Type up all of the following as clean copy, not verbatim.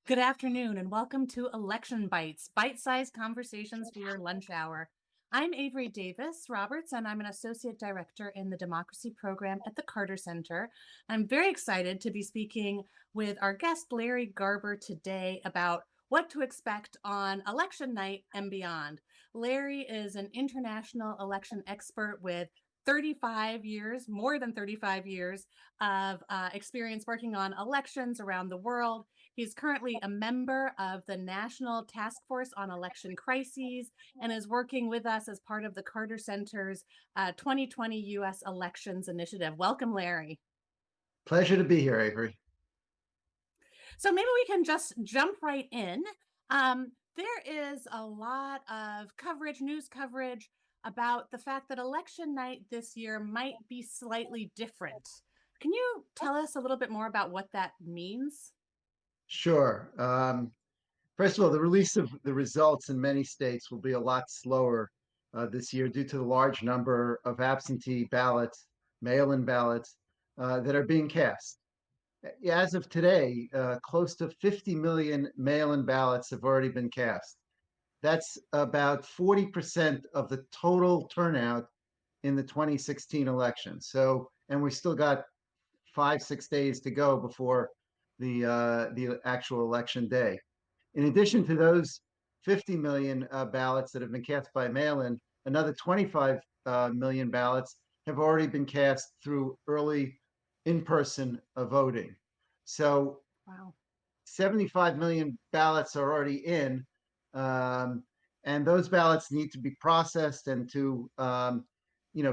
Good afternoon and welcome to Election Bites, bite-sized conversations for your lunch hour. I'm Avery Davis Roberts, and I'm an associate director in the democracy program at the Carter Center. I'm very excited to be speaking with our guest, Larry Garber, today about what to expect on election night and beyond. Larry is an international election expert with 35 years, more than 35 years of experience working on elections around the world. He's currently a member of the National Task Force on Election Crises and is working with us as part of the Carter Center's 2020 U.S. Elections Initiative. Welcome, Larry. Pleasure to be here, Avery. So maybe we can just jump right in. There is a lot of coverage, news coverage about the fact that election night this year might be slightly different. Can you tell us a little bit more about what that means? Sure. First of all, the release of the results in many states will be a lot slower this year due to the large number of absentee ballots, mail-in ballots that are being cast. As of today, close to 50 million mail-in ballots have already been cast. That's about 40% of the total turnout in the 2016 election. So, and we still got 5, 6 days to go before the actual election day. In addition to those 50 million ballots that have been cast by mail-in, another 25 million ballots have already been cast through early in-person voting. So Wow. 75 million ballots are already in, um, and those ballots need to be processed and to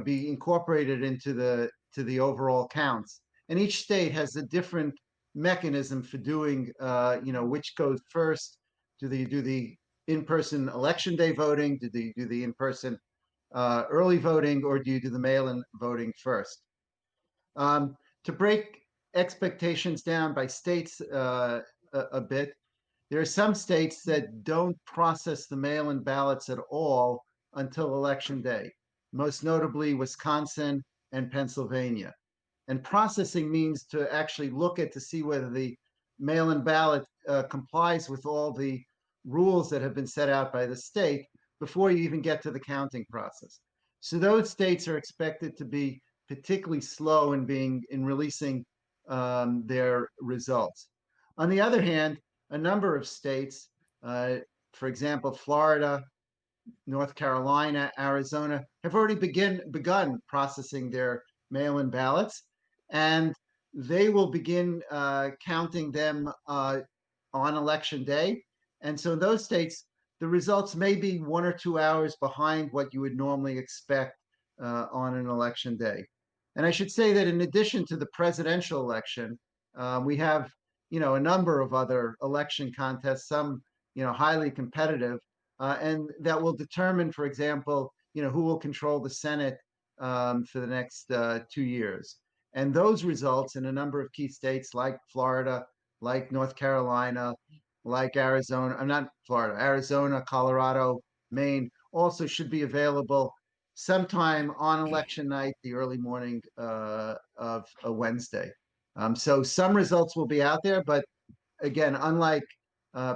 be incorporated into the overall counts. And each state has a different mechanism for doing which goes first. Do they do the in-person election day voting? Do they do the in-person early voting, or do you do the mail-in voting first? To break expectations down by states a bit, there are some states that don't process the mail-in ballots at all until election day, most notably Wisconsin and Pennsylvania. And processing means to actually look at to see whether the mail-in ballot complies with all the rules that have been set out by the state before you even get to the counting process. So those states are expected to be particularly slow in releasing their results. On the other hand, a number of states, uh, for example, Florida, North Carolina, Arizona, have already begun processing their mail-in ballots, and they will begin counting them on election day. And so in those states, the results may be 1 or 2 hours behind what you would normally expect on an election day. And I should say that in addition to the presidential election, we have, a number of other election contests, some, highly competitive, and that will determine, for example, who will control the Senate for the next 2 years. And those results in a number of key states like Florida, like North Carolina, like Arizona, I'm not Florida, Arizona, Colorado, Maine, also should be available sometime on election night, the early morning of a Wednesday. So some results will be out there, but again, unlike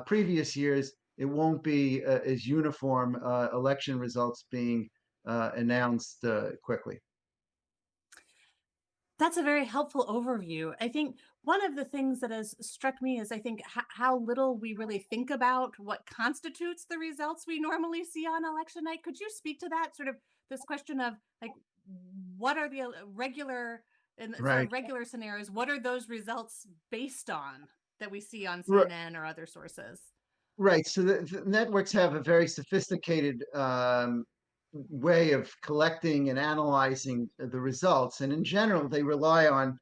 previous years, it won't be as uniform election results being announced quickly. That's a very helpful overview. I think one of the things that has struck me is I think how little we really think about what constitutes the results we normally see on election night. Could you speak to that sort of this question of like what are the regular in sort Right. of regular scenarios, what are those results based on that we see on R- CNN or other sources? Right. So the networks have a very sophisticated way of collecting and analyzing the results. And in general, they rely on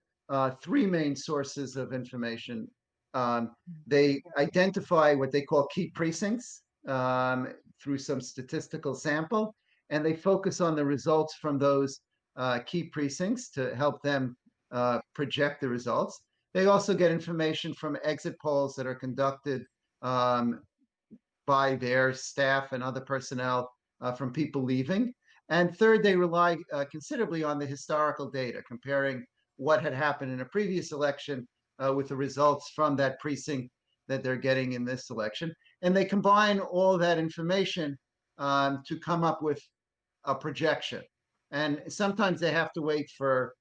three main sources of information. They identify what they call key precincts through some statistical sample, and they focus on the results from those key precincts to help them project the results. They also get information from exit polls that are conducted um, by their staff and other personnel from people leaving. And third, they rely considerably on the historical data, comparing what had happened in a previous election with the results from that precinct that they're getting in this election. And they combine all that information to come up with a projection. And sometimes they have to wait for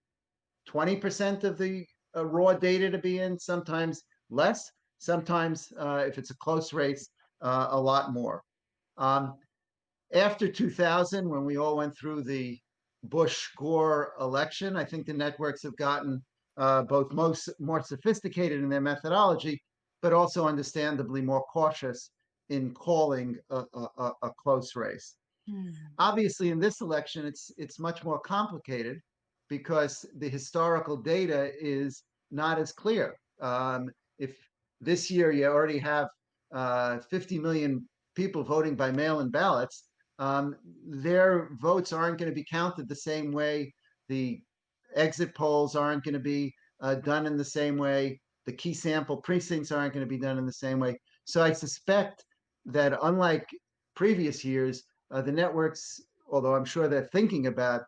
20% of the raw data to be in, sometimes less, sometimes if it's a close race, a lot more. Um, After 2000, when we all went through the Bush Gore election, I think the networks have gotten both more sophisticated in their methodology, but also understandably more cautious in calling a close race. Hmm. Obviously, in this election, it's much more complicated because the historical data is not as clear. If this year you already have 50 million people voting by mail-in ballots, their votes aren't going to be counted the same way. The exit polls aren't going to be done in the same way. The key sample precincts aren't going to be done in the same way. So I suspect that unlike previous years, the networks, although I'm sure they're thinking about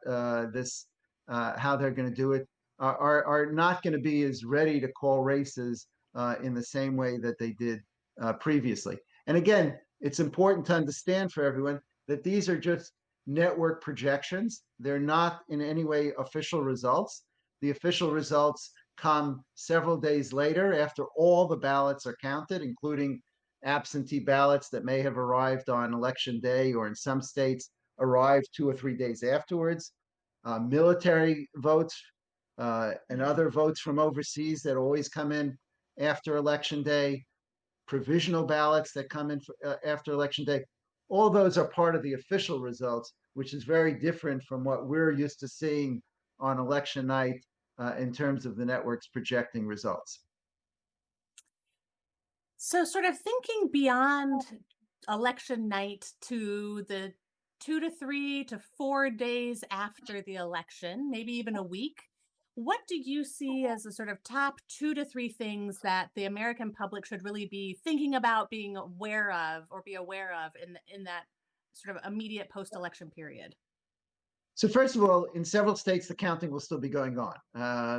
this, how they're going to do it, are not going to be as ready to call races in the same way that they did previously. And again, it's important to understand for everyone that these are just network projections. They're not in any way official results. The official results come several days later after all the ballots are counted, including absentee ballots that may have arrived on election day or in some states arrived 2 or 3 days afterwards, military votes and other votes from overseas that always come in after election day, provisional ballots that come in after election day. All those are part of the official results, which is very different from what we're used to seeing on election night in terms of the networks projecting results. So, sort of thinking beyond election night to the 2 to 3 to 4 days after the election, maybe even a week, what do you see as the sort of top 2 to 3 things that the American public should really be thinking about, being aware of, or be aware of in that sort of immediate post-election period? So first of all, in several states, the counting will still be going on.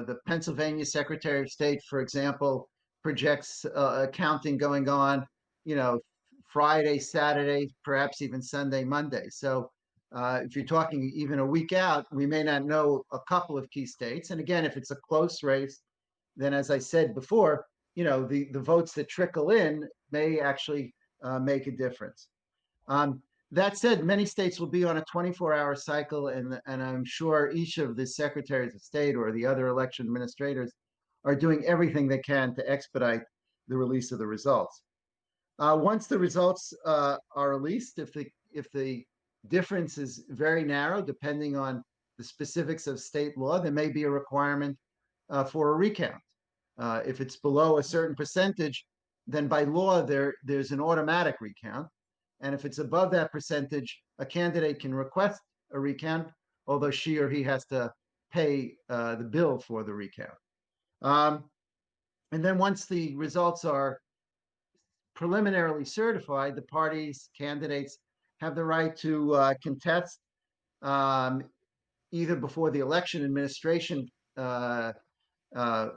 The Pennsylvania Secretary of State, for example, projects counting going on, you know, Friday, Saturday, perhaps even Sunday, Monday. So if you're talking even a week out, we may not know a couple of key states. And again, if it's a close race, then as I said before, the votes that trickle in may actually make a difference. Um, that said, many states will be on a 24-hour cycle, and I'm sure each of the secretaries of state or the other election administrators are doing everything they can to expedite the release of the results. Once the results are released, if the difference is very narrow, depending on the specifics of state law, there may be a requirement for a recount. If it's below a certain percentage, then by law there's an automatic recount. And if it's above that percentage, a candidate can request a recount, although she or he has to pay the bill for the recount. Um, and then once the results are preliminarily certified, the parties, candidates have the right to contest um, either before the election administration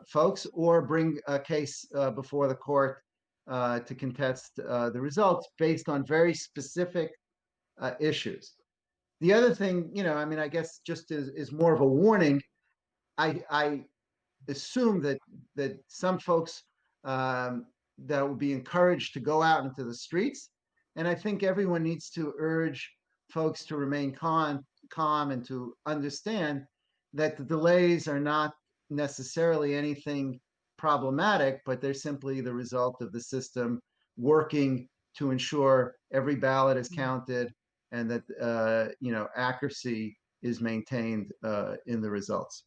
folks or bring a case before the court to contest the results based on very specific issues. The other thing, I mean, I guess just is more of a warning. I assume that some folks that will be encouraged to go out into the streets, and I think everyone needs to urge folks to remain calm and to understand that the delays are not necessarily anything problematic, but they're simply the result of the system working to ensure every ballot is counted and that accuracy is maintained in the results.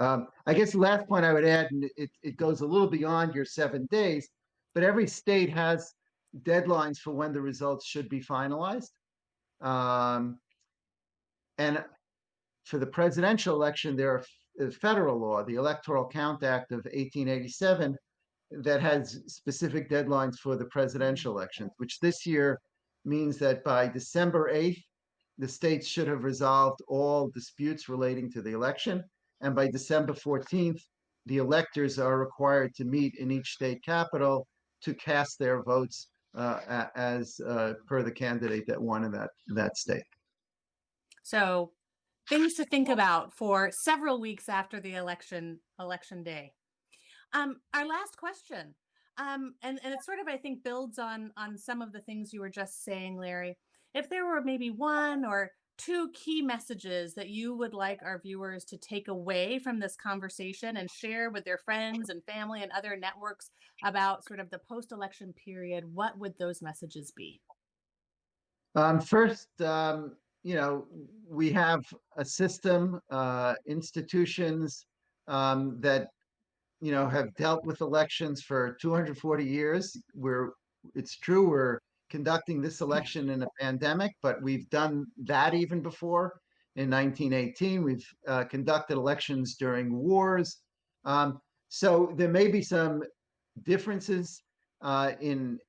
I guess the last point I would add, and it goes a little beyond your 7 days, but every state has deadlines for when the results should be finalized. And for the presidential election, there are federal law, the Electoral Count Act of 1887, that has specific deadlines for the presidential elections, which this year means that by December 8th, the states should have resolved all disputes relating to the election. And by December 14th, the electors are required to meet in each state capital to cast their votes as per the candidate that won in that state. So things to think about for several weeks after the election day. Our last question, and it sort of I think builds on some of the things you were just saying, Larry. If there were maybe one or two key messages that you would like our viewers to take away from this conversation and share with their friends and family and other networks about sort of the post-election period, what would those messages be? First, we have a system, institutions that have dealt with elections for 240 years. It's true, we're conducting this election in a pandemic, but we've done that even before. In 1918, we've conducted elections during wars. So there may be some differences in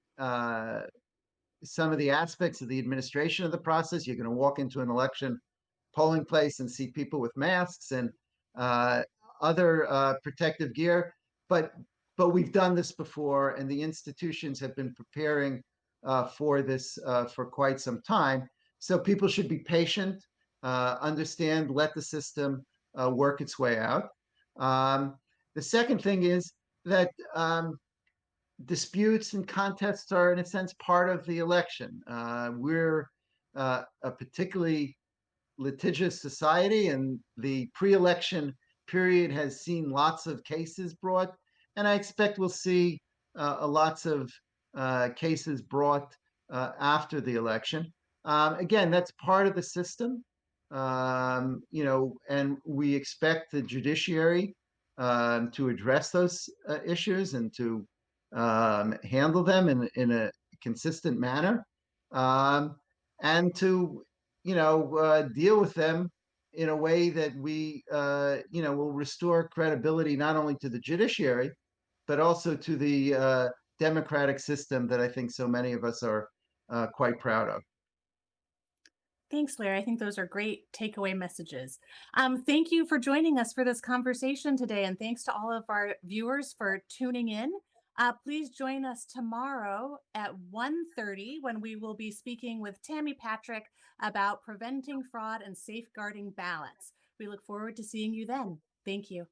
some of the aspects of the administration of the process. You're going to walk into an election polling place and see people with masks and uh, other protective gear. But we've done this before, and the institutions have been preparing for this for quite some time. So people should be patient, understand, let the system work its way out. Um, the second thing is that disputes and contests are, in a sense, part of the election. We're a particularly litigious society, and the pre-election period has seen lots of cases brought, and I expect we'll see lots of cases brought after the election. Again, that's part of the system, and we expect the judiciary to address those issues and to handle them in a consistent manner, um, and to deal with them in a way that we will restore credibility not only to the judiciary but also to the democratic system that I think so many of us are quite proud of. Thanks, Larry. I think those are great takeaway messages. Thank you for joining us for this conversation today, and thanks to all of our viewers for tuning in. Please join us tomorrow at 1:30 when we will be speaking with Tammy Patrick about preventing fraud and safeguarding ballots. We look forward to seeing you then. Thank you.